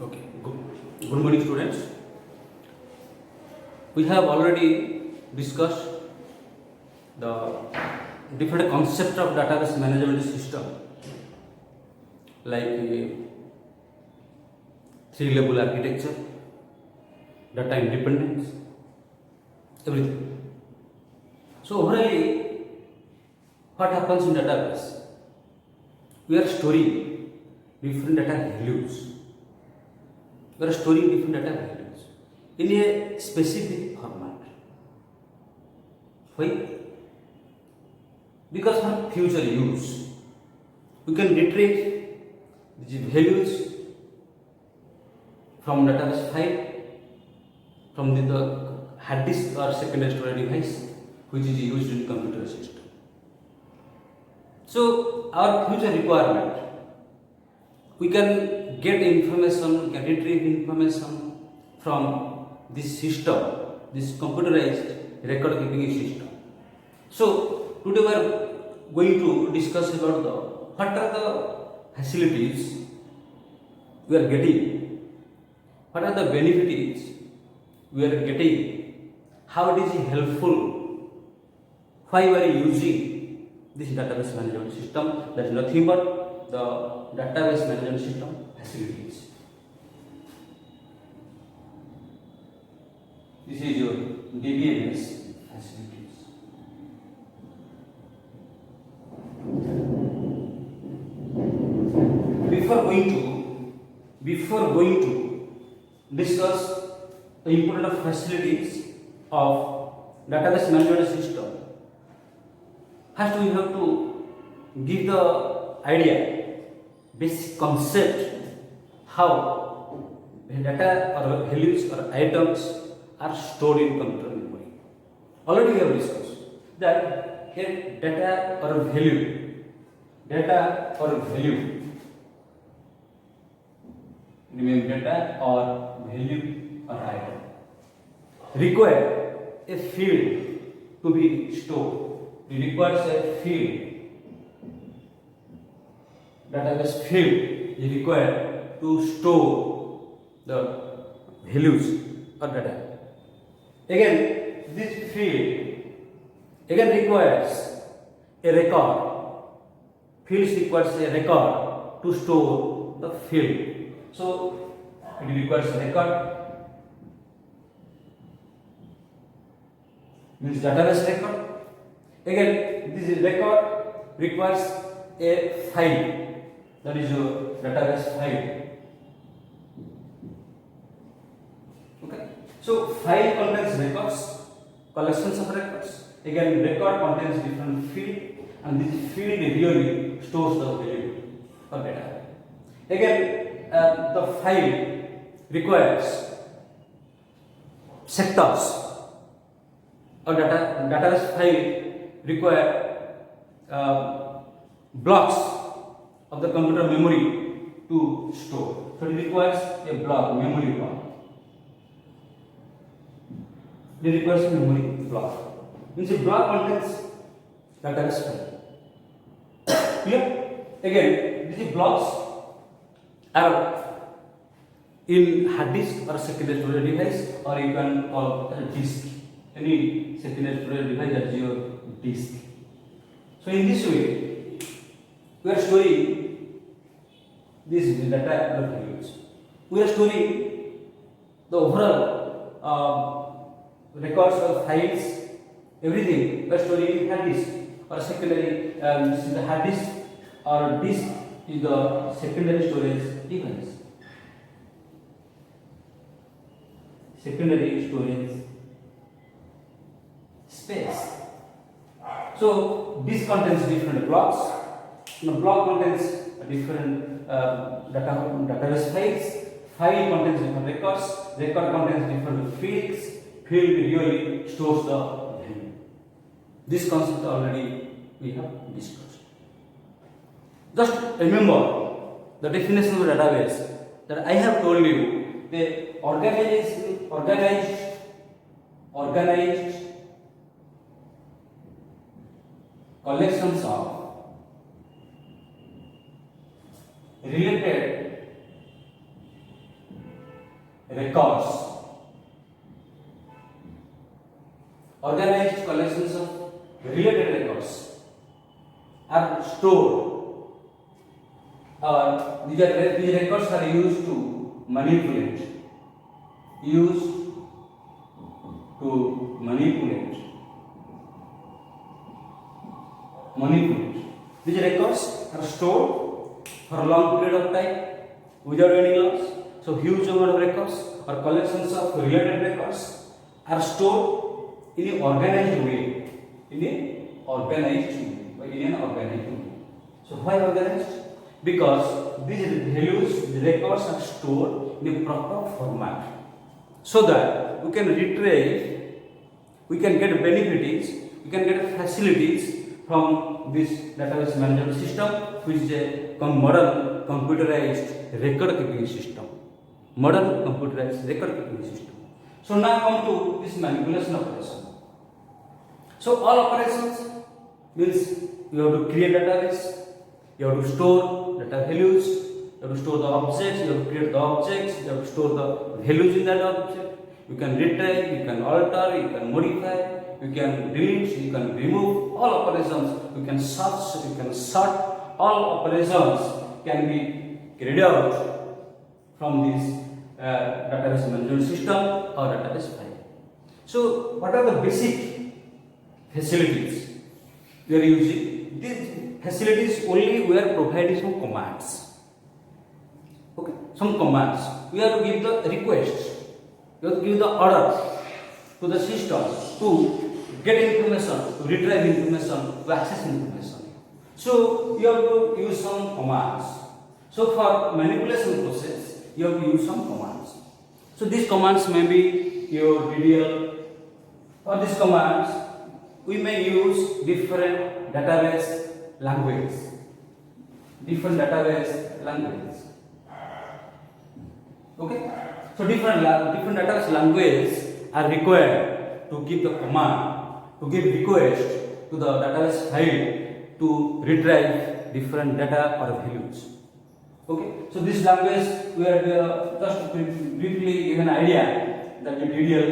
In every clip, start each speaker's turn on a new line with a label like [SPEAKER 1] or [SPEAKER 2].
[SPEAKER 1] Okay, good morning, students. We have already discussed the different concept of database management system, like three-level architecture, data independence, everything. So overall, what happens in database? We are storing different data values. We are storing different data values in a specific format. Why? Because for future use, we can retrieve these values from database file, from the hard disk or secondary storage device, which is used in computer system. So our future requirement, we can get information, we can retrieve information from this system, this computerized record keeping system. So today we are going to discuss about what are the facilities we are getting, what are the benefits we are getting, how it is helpful, why we are using this database management system. That is nothing but the database management system facilities. This is your DBMS facilities. Before going to discuss the important facilities of database management system, first we have to give the idea, basic concept, how data or values or items are stored in computer memory. Already we have discussed that here data or value remember, data or value or item require a field to be stored. It requires a field. Database field is required to store the values or data. Again, this field requires a record. Fields requires a record to store the field. So it requires a record, means database record. Again, this record requires a file, that is your database file. Okay. So file contains records, collections of records. Again, record contains different field, and this field really stores the value or data. Again, the file requires sectors, or database file require blocks of the computer memory to store. So it requires a block, memory block. It requires a memory block. Means a block contains database file. Clear? Again, these blocks are in hard disk or secondary storage device, or you can call disk. Any secondary storage device, that is your disk. So in this way, we are storing this data values. We are storing the overall records or files, everything. We are storing in hard disk or secondary. This is the hard disk, or disk is the secondary storage device. Secondary storage space. So this contains different blocks. The block contains different database files. File contains different records. Record contains different fields. Field really stores the value. This concept already we have discussed. Just remember the definition of database that I have told you. The organized collections of related records, organized collections of related records are stored. These records are used to manipulate. Used to manipulate. These records are stored for a long period of time without any loss. So huge amount of records or collections of related records are stored in an organized way. So why organized? Because these values, the records are stored in a proper format, so that we can retrieve, we can get benefits, we can get facilities from this database management system, which is a modern computerized record keeping system. So now come to this manipulation operation. So all operations means you have to create database, you have to store data values, you have to store the objects, you have to create the objects, you have to store the values in that object. You can retrieve, you can alter, you can modify, you can delete, you can remove. All operations, you can search, you can sort. All operations can be carried out from this database management system or database file. So what are the basic facilities we are using? These facilities only we are providing some commands. Okay, some commands. We have to give the requests. You have to give the order to the system to get information, to retrieve information, to access information. So you have to use some commands. So for manipulation process, you have to use some commands. So these commands may be your DDL. For these commands, we may use different database languages. Okay. So different database languages are required to give the command, to give request to the database file to retrieve different data or values. Okay. So this language we are just briefly give an idea that the DDL,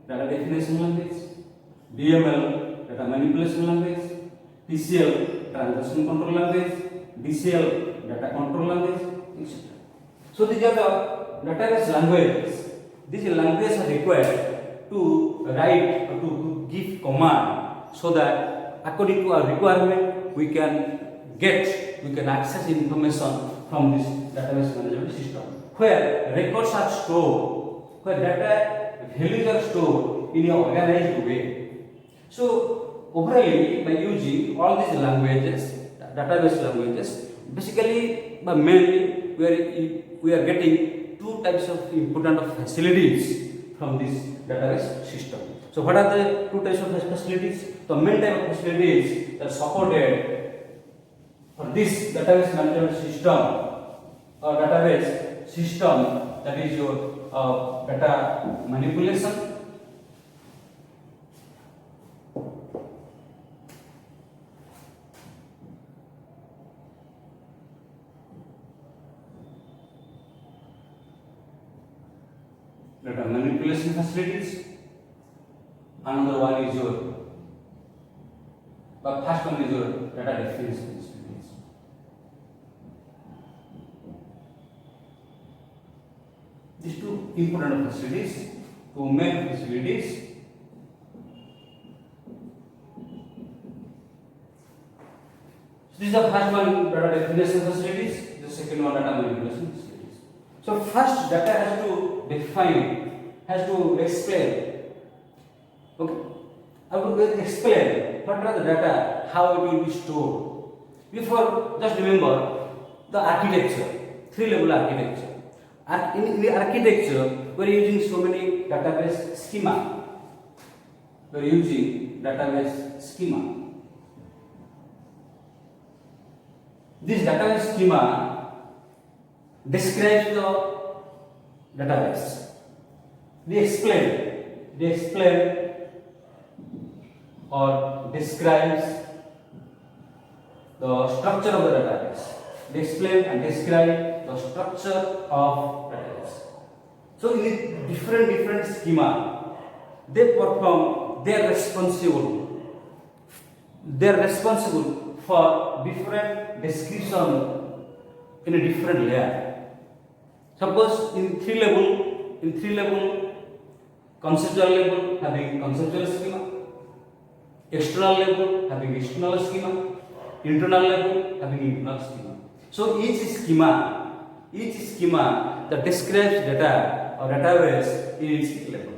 [SPEAKER 1] data definition language, DML, data manipulation language, TCL, transaction control language, DCL, data control language, etc. So these are the database languages. These languages are required to write or to give command, so that according to our requirement we can access information from this database management system, where records are stored, where data values are stored in an organized way. So overall, by using all these languages, database languages, basically but mainly we are getting two types of important facilities from this database system. So what are the two types of facilities? The main type of facilities that are supported for this database management system or database system, that is your data manipulation, facilities. Another one is your, but first one is your data definition facilities. These two important facilities, two main facilities. So this is the first one, data definition facilities. The second one, data manipulation facilities. So first, data has to define, has to explain. Okay, I will explain what are the data, how it will be stored. Before, just remember the architecture, 3-level architecture. In the architecture, we are using so many database schema. This database schema describes the database. They explain or describes the structure of the database. They explain and describe the structure of database. So in different schema, they perform. They are responsible for different description in a different layer. Suppose in three level, conceptual level having conceptual schema, external level having external schema, internal level having internal schema. So each schema that describes data or database in its level.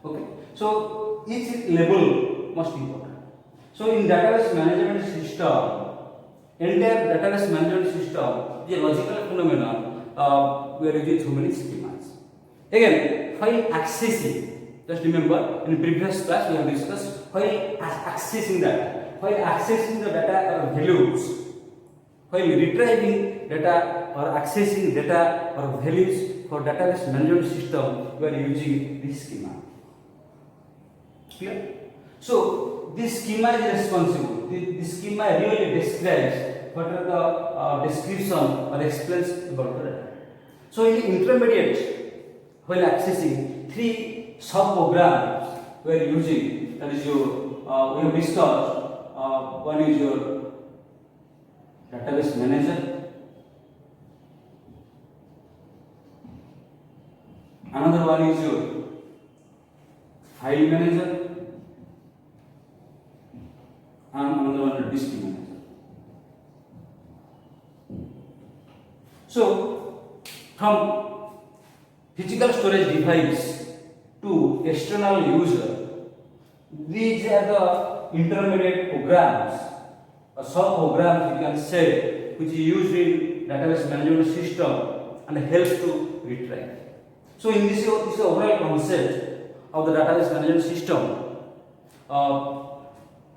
[SPEAKER 1] Okay. So each level most important. So in database management system, entire database management system, the logical phenomenon, we are using so many schemas. Again, while accessing, just remember in previous class we have discussed while accessing the data or values, while retrieving data or accessing data or values for database management system, we are using this schema. Clear? So this schema is responsible. This schema really describes what are the description or explains about the data. So in the intermediate, while accessing, three sub-programs we are using. That is your we have discussed. One is your database manager. Another one is your file manager. And another one is disk manager. So from physical storage device to external user, these are the intermediate programs or sub-programs you can say, which is used in database management system and helps to retrieve. So in this is the overall concept of the database management system.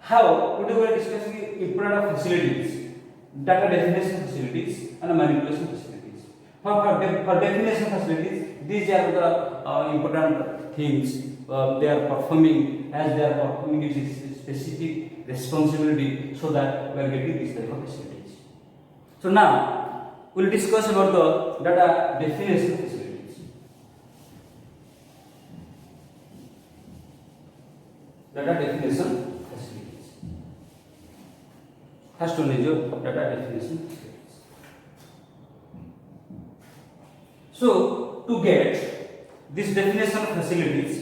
[SPEAKER 1] How today we are discussing important of facilities, data definition facilities and manipulation facilities. For definition facilities, these are the important things they are performing, as they are performing this specific responsibility, so that we are getting this type of facilities. So now we will discuss about the data definition facilities. Data definition. First one is your data definition facilities. So to get this definition of facilities,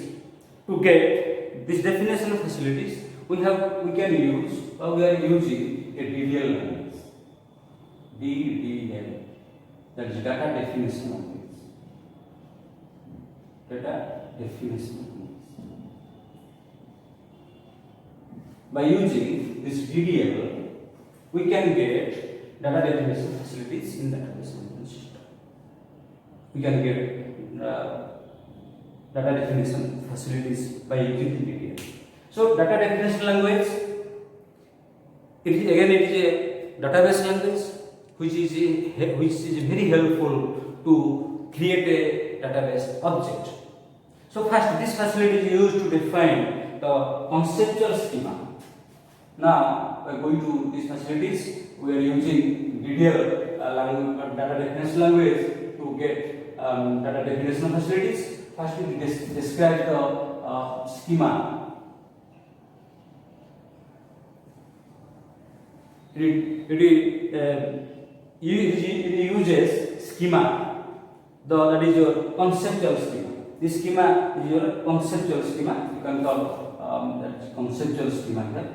[SPEAKER 1] we are using a DDL language. DDL, that is data definition language. Data definition language. By using this DDL, we can get data definition facilities in database management system. We can get data definition facilities by using the DDL. So data definition language, it is a database language which is very helpful to create a database object. So first, this facility is used to define the conceptual schema. Now, by going to these facilities, we are using DDL language, data definition language to get data definition facilities. First, we describe the schema. It uses schema. That is your conceptual schema. This schema is your conceptual schema. You can call that conceptual schema here.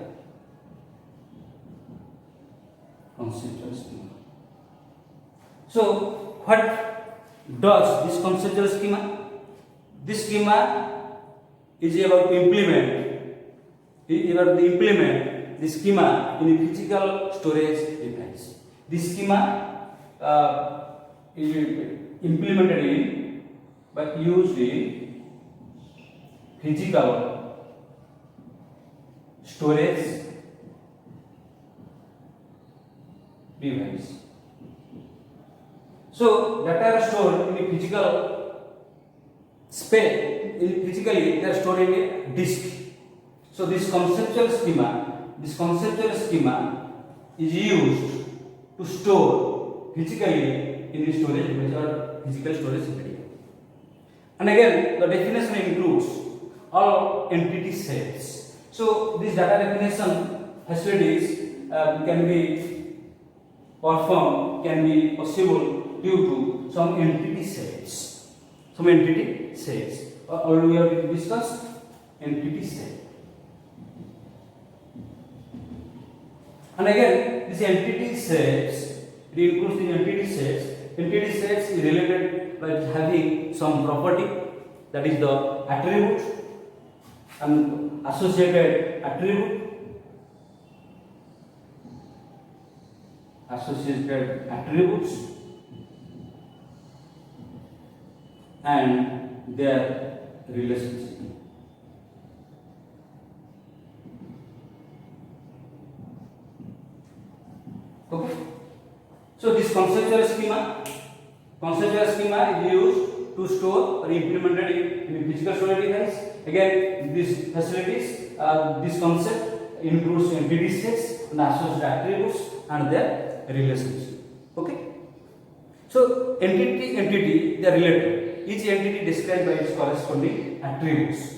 [SPEAKER 1] Conceptual schema. So, what does this conceptual schema? This schema is about to implement the schema in a physical storage device. This schema is implemented in but used in physical storage device. So data are stored in a physical space. Physically, they are stored in a disk. So this conceptual schema is used to store physically in a storage device or physical storage area. And again, the definition includes all entity sets. So these data definition facilities can be performed, can be possible due to some entity sets. Some entity sets. Already we have discussed entity set. And again, this entity sets, it includes the entity sets. Entity sets is related by having some property, that is the attribute and associated attribute, associated attributes, and their relationship. Okay. So this conceptual schema is used to store or implemented in physical storage device. Again, these facilities, this concept includes entity sets and associated attributes and their relationship. Okay. So entity they are related. Each entity described by its corresponding attributes.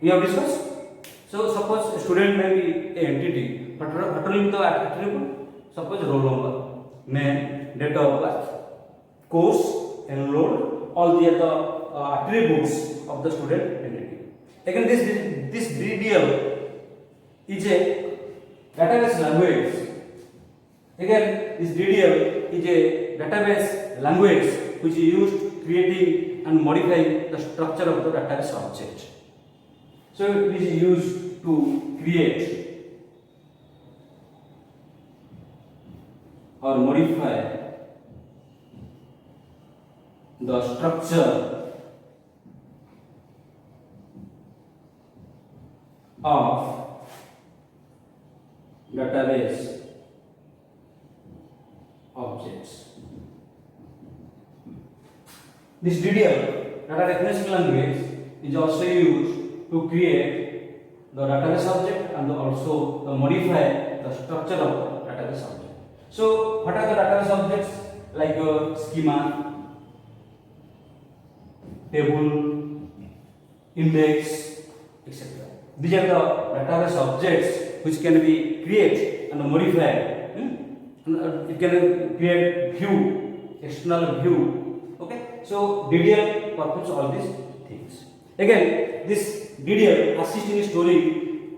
[SPEAKER 1] We have discussed. So suppose a student may be an entity, but what the attribute? Suppose roll number, name, date of birth, course, enrolled, all the other attributes of the student entity. Again, this DDL is a database language. Again, this DDL is a database language which is used creating and modifying the structure of the database object. So it is used to create or modify the structure of database objects. This DDL, data definition language, is also used to create the database object and also modify the structure of the database object. So, what are the database objects? Like schema, table, index, etc. These are the database objects which can be created and modified. It can create view, external view. Okay. So DDL performs all these things. Again, this DDL assists in storing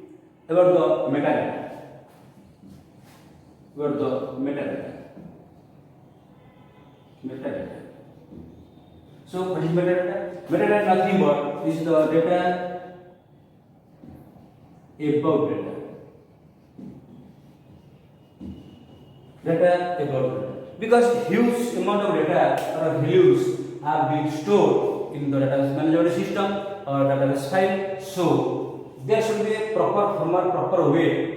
[SPEAKER 1] about the metadata. Metadata. So what is metadata? Metadata is nothing but is the data about data. Data about data. Because huge amount of data or values are being stored in the database management system or database file. So there should be a proper format, proper way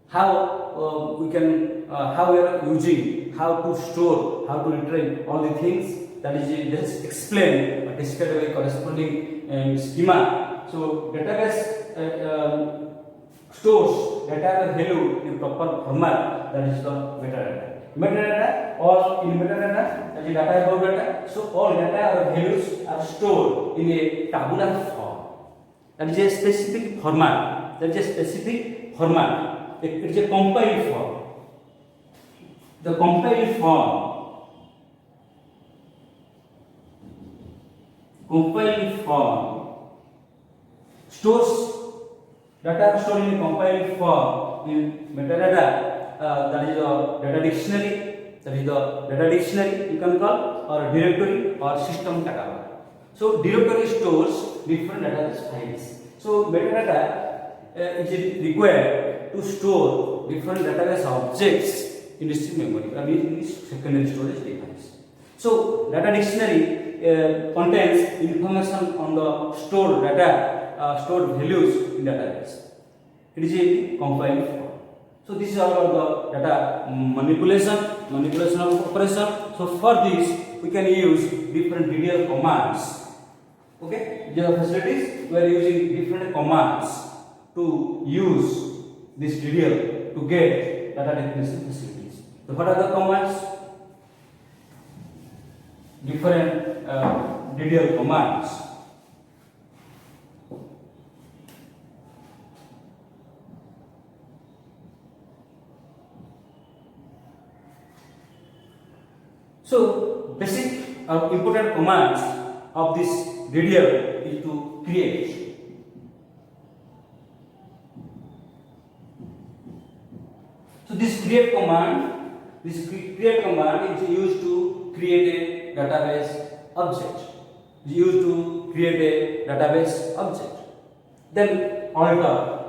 [SPEAKER 1] how we can how we are using, how to store, how to retrieve all the things that is just explained or described by corresponding schema. So database stores data value in proper format, that is the metadata. Metadata, all in metadata, that is data about data. So all data or values are stored in a tabular form. That is a specific format. It is a compiled form. The compiled form stores data stored in a compiled form in metadata. That is the data dictionary. You can call or directory or system catalog. So directory stores different database files. So metadata is required to store different database objects in disk memory and in this secondary storage device. So data dictionary contains information on the stored data, stored values in database. It is a compiled form. So this is all about the data manipulation of operation. So for this we can use different DDL commands. Okay, these are facilities. We are using different commands to use this DDL to get data definition facilities. So what are the commands? different DDL commands. So basic important commands of this DDL is to create. So this create command is used to create a database object. It's used to create a database object. Then alter.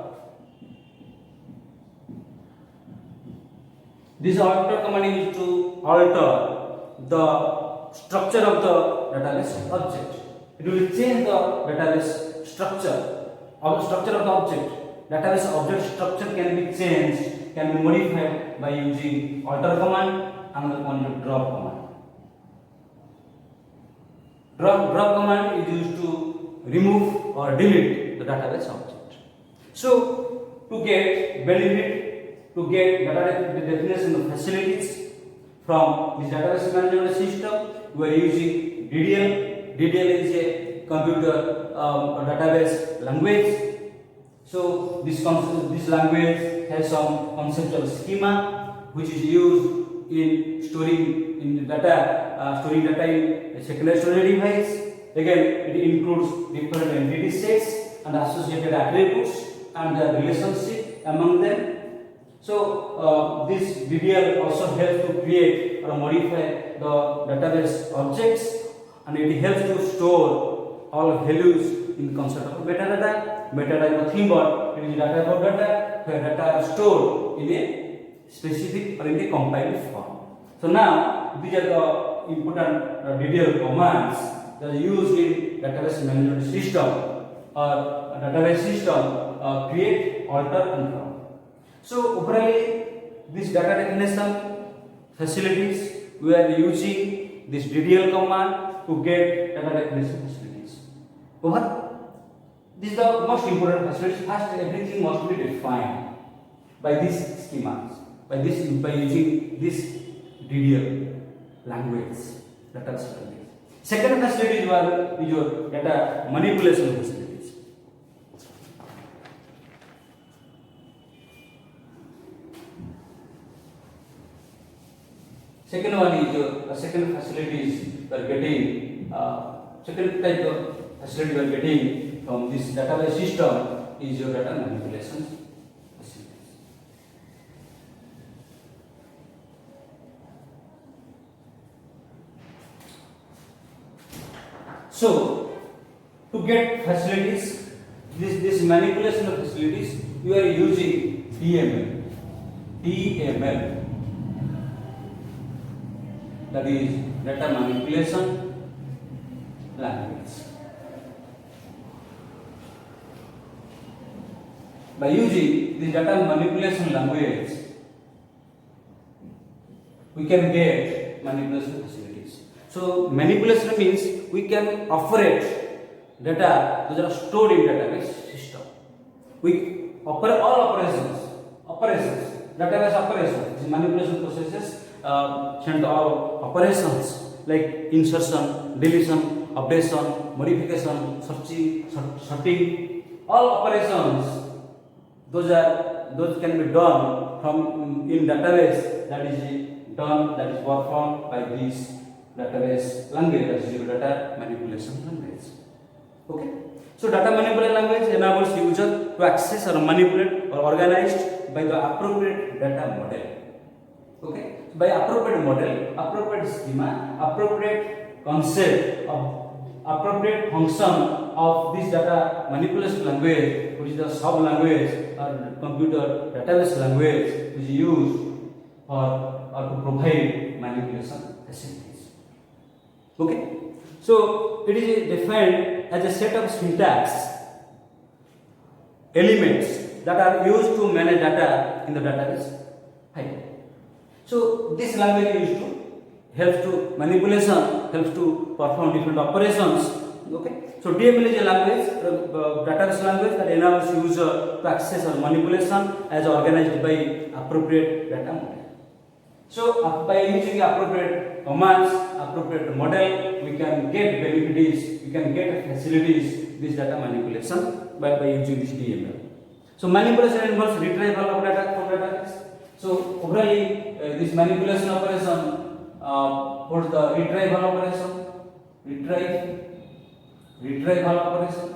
[SPEAKER 1] This alter command is used to alter the structure of the database object. It will change the database structure of the object. Database object structure can be changed, can be modified by using alter command. Another one is drop command. Drop command is used to remove or delete the database object. So to get benefit, to get the definition of facilities from this database management system, we are using DDL. DDL is a computer database language. So this language has some conceptual schema which is used in storing data in a secondary storage device. Again, it includes different entity sets and associated attributes and the relationship among them. So this DDL also helps to create or modify the database objects, and it helps to store all values in concept of metadata. Metadata is nothing but it is data about data, where data are stored in a specific or in a compiled form. So now these are the important DDL commands that are used in database management system or database system, create, alter and from. So overall, this data definition facilities, we are using this DDL command to get data definition facilities. Over. This is the most important facilities. First, everything must be defined by these schemas, by using this DDL language, data language. Second facility is your data manipulation facilities. Second one is your second facilities we are getting. Second type of facility we are getting from this database system is your data manipulation facilities. So to get facilities, this manipulation of facilities, you are using DML. That is data manipulation language. By using the data manipulation language, we can get manipulation facilities. So manipulation means we can operate data that are stored in database system. We operate all operations, database operations, manipulation processes, send all operations like insertion, deletion, updation, modification, searching, sorting, all operations. Those can be done from in database, that is performed by this database language, that is your data manipulation language. Okay. So data manipulation language enables user to access or manipulate or organized by the appropriate data model. Okay. By appropriate model, appropriate schema, appropriate concept of appropriate function of this data manipulation language, which is the sub language or computer database language, which is used for or to provide manipulation facilities. Okay. So it is defined as a set of syntax elements that are used to manage data in the database file. So this language is used to helps to manipulation, helps to perform different operations. Okay. So DML is a language, database language that enables user to access or manipulation as organized by appropriate data model. So by using appropriate commands, appropriate model, we can get benefits, we can get facilities, this data manipulation by using this DML. So manipulation involves retrieval of data from database. So overall, this manipulation operation, for the retrieval operation, retrieval operation.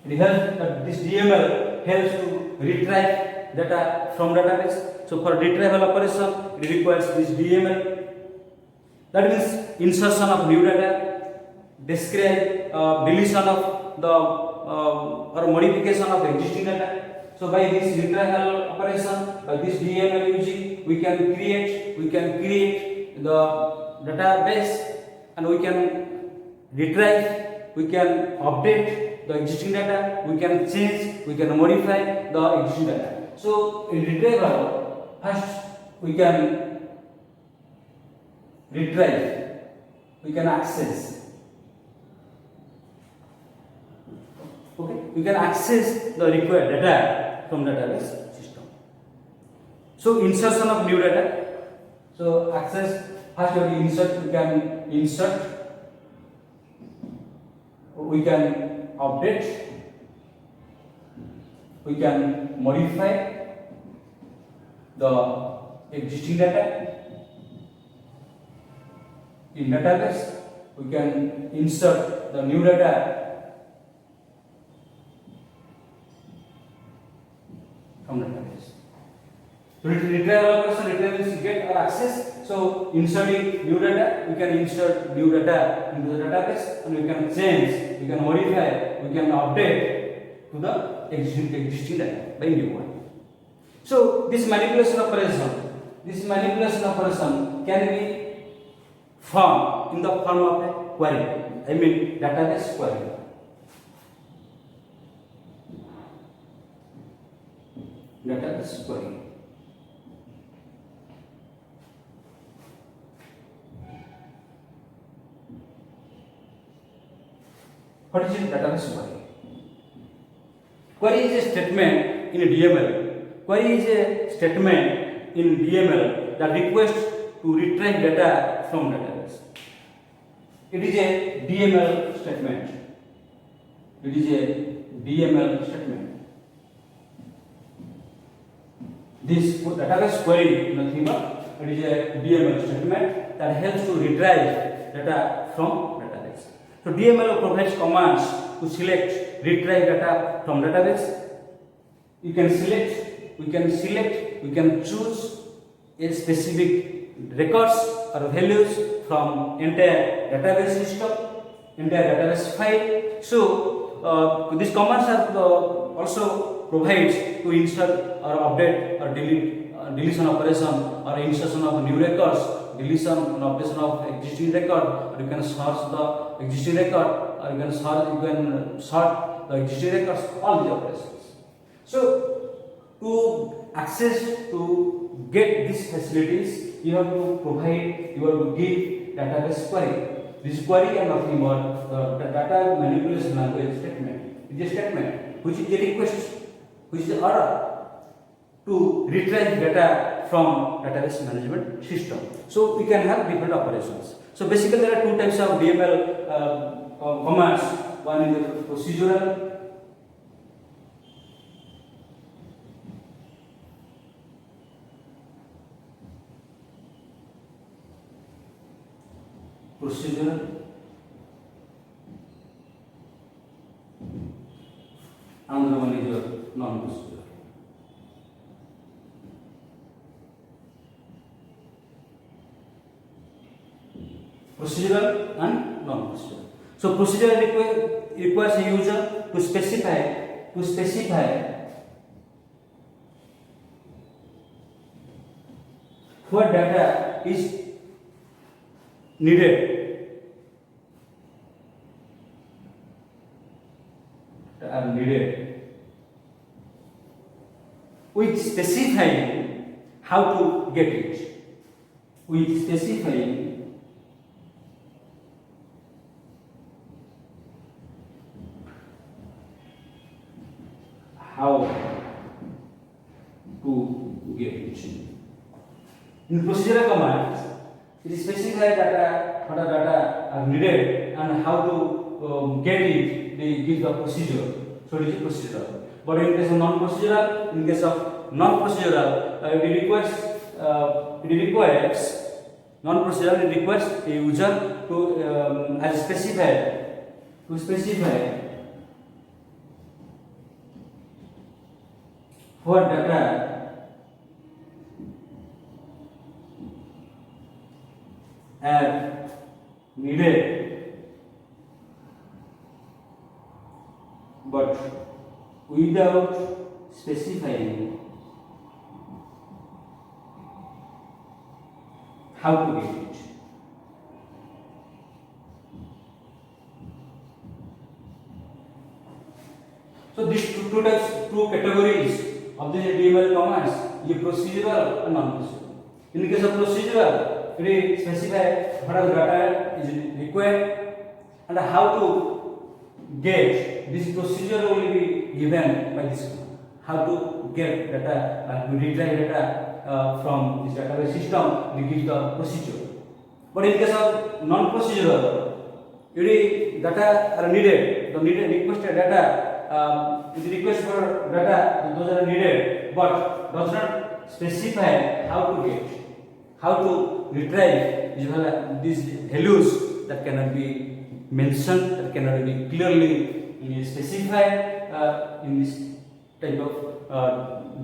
[SPEAKER 1] It helps, this DML helps to retrieve data from database. So for retrieval operation, it requires this DML. That means insertion of new data, describe, deletion of the or modification of existing data. So by this retrieval operation, by this DML using, we can create the database, and we can retrieve, we can update the existing data, we can change, we can modify the existing data. So in retrieval, first we can retrieve, we can access. Okay, we can access the required data from database system. So insertion of new data. So access, first we insert, we can insert, we can update, we can modify the existing data in database, we can insert the new data from database. So retrieval operation, retrieval is get or access. So inserting new data, we can insert new data into the database, and we can change, we can modify, we can update to the existing data by new one. So this manipulation operation can be formed in the form of a query. I mean database query. Database query. What is a database query? Query is a statement in a DML. Query is a statement in DML that requests to retrieve data from database. It is a DML statement. It is a DML statement. This database query, nothing but it is a DML statement that helps to retrieve data from database. So DML provides commands to select, retrieve data from database. You can select, we can choose a specific records or values from entire database system, entire database file. So these commands are also provides to insert or update or delete, deletion operation or insertion of new records, deletion and updation of existing record, or you can search the existing record, or you can sort the existing records, all these operations. So to access, to get these facilities, you have to provide, you have to give database query. This query and nothing but the data manipulation language statement. It is a statement which is a request, which is the order to retrieve data from database management system. So we can have different operations. So basically there are two types of DML commands. One is the procedural, and the one is your non-procedural. Procedural and non-procedural. So procedural requires a user to specify what data is needed. With specifying how to get it. With specifying how to get it. In procedural commands, it is specified data, what are data are needed and how to get it. They give the procedure. So it is procedural. But in case of non-procedural, it requires non-procedural. It requires a user to specify what data are needed, but without specifying how to get it. So these two categories of the DBMS commands, procedural and non-procedural. In the case of procedural, it specifies what are the data is required and how to get. This procedure will be given by this command. How to get data and retrieve data from this database system. We give the procedure. But in case of non-procedural, data are needed. The requested data is request for data. Those are needed, but does not specify how to get, how to retrieve these values that cannot be mentioned, that cannot be clearly specified in this type of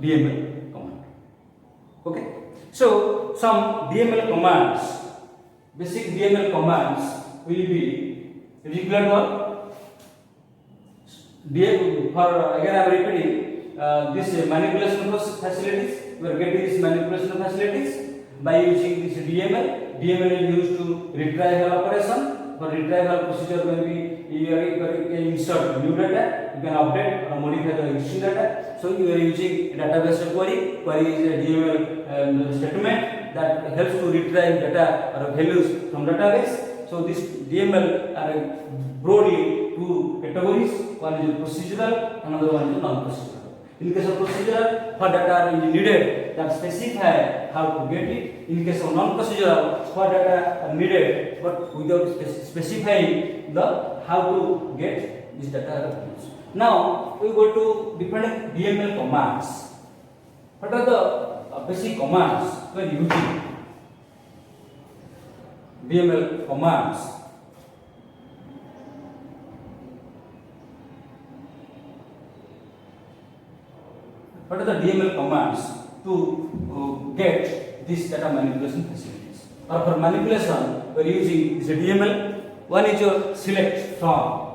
[SPEAKER 1] DML command. Okay, so some DML commands, basic DML commands will be regular one. For again I am repeating this manipulation facilities. We are getting these manipulation facilities by using this DML. DML is used to retrieval operation. For retrieval procedure, when we insert new data, you can update or modify the existing data. So you are using database query. Query is a DML statement that helps to retrieve data or values from database. So this DML are broadly two categories. One is procedural, another one is non-procedural. In case of procedural, what data are needed that specify how to get it. In case of non-procedural, what data are needed but without specifying the how to get this data. Now we go to different DML commands. What are the basic commands we are using? DML commands. What are the DML commands to get this data manipulation facilities? Or for manipulation, we are using this DML. One is your select from.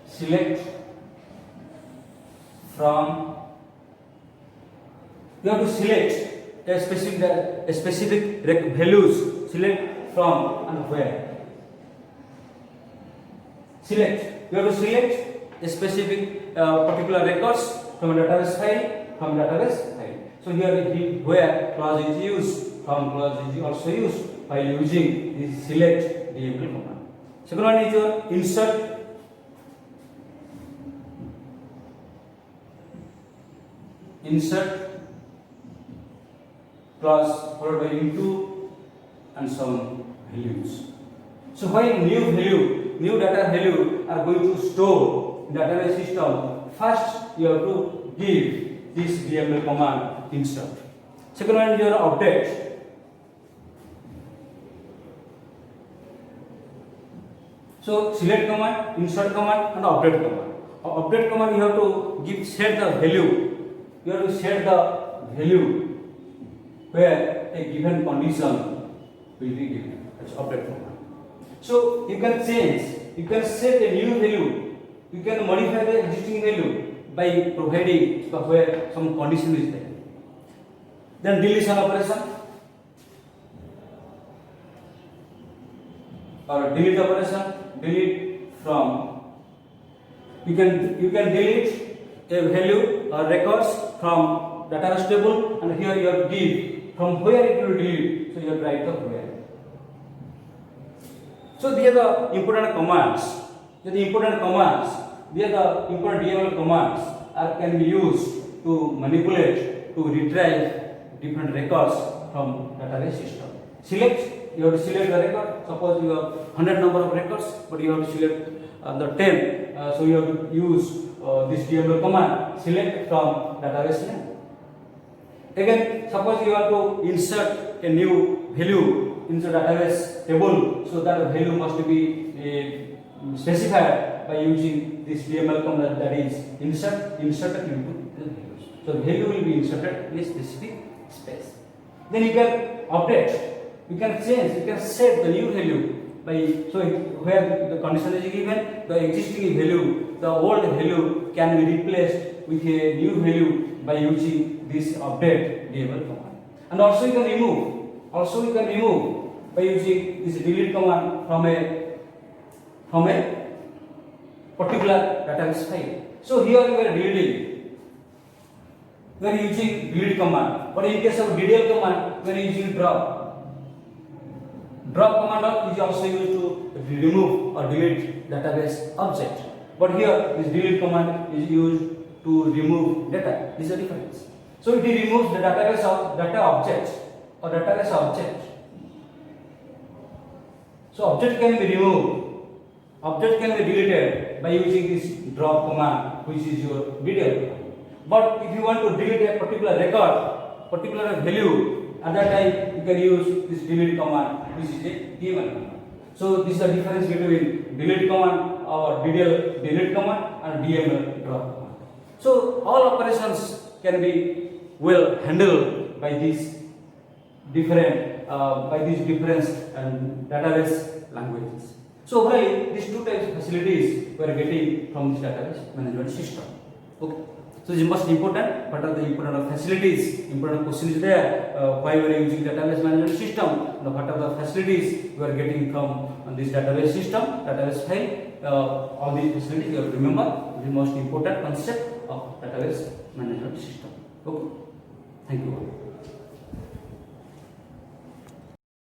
[SPEAKER 1] Select from. You have to select a specific values. Select from and where. Select. You have to select a specific particular records from a database file. So here where clause is used, from clause is also used by using this select DML command. Second one is your insert. Insert clause followed by into and some values. So when new data value are going to store in database system, first you have to give this DML command insert. Second one is your update. So select command, insert command and update command. Update command you have to set the value. You have to set the value where a given condition will be given. That's update command. So you can change, you can set a new value, you can modify the existing value by providing where some condition is there. Then deletion operation or delete operation, delete from. You can delete a value or records from database table, and here you have give from where it will delete. So you have to write the where. So these are the important commands. These are the important DML commands can be used to manipulate, to retrieve different records from database system. Select, you have to select the record. Suppose you have 100 number of records, but you have to select the 10. So you have to use this DML command, select from database name. Again, suppose you want to insert a new value into database table, so that value must be specified by using this DML command, that is inserted into the values. So the value will be inserted in a specific space. Then you can update, you can change, you can set the new value by, so where the condition is given, the existing value, the old value can be replaced with a new value by using this update DML command. And also you can remove by using this delete command from a particular database file. So here we are deleting, we are using delete command, but in case of DDL command we are using drop. Drop command is also used to remove or delete database object, but here this delete command is used to remove data. This is the difference. So it removes the database of data object or database object. So object can be removed, object can be deleted by using this drop command, which is your DDL command. But if you want to delete a particular record, particular value, at that time you can use this delete command, which is a DML command. So this is the difference between delete command or DDL delete command and DML drop command. So all operations can be well handled by these different and database languages. So overall, these two types of facilities we are getting from this database management system. Okay. So this is most important. What are the important facilities? Important question is there. Why we are using database management system? And what are the facilities we are getting from this database system, database file? All these facilities you have to remember. The most important concept of database management system. Okay. Thank you.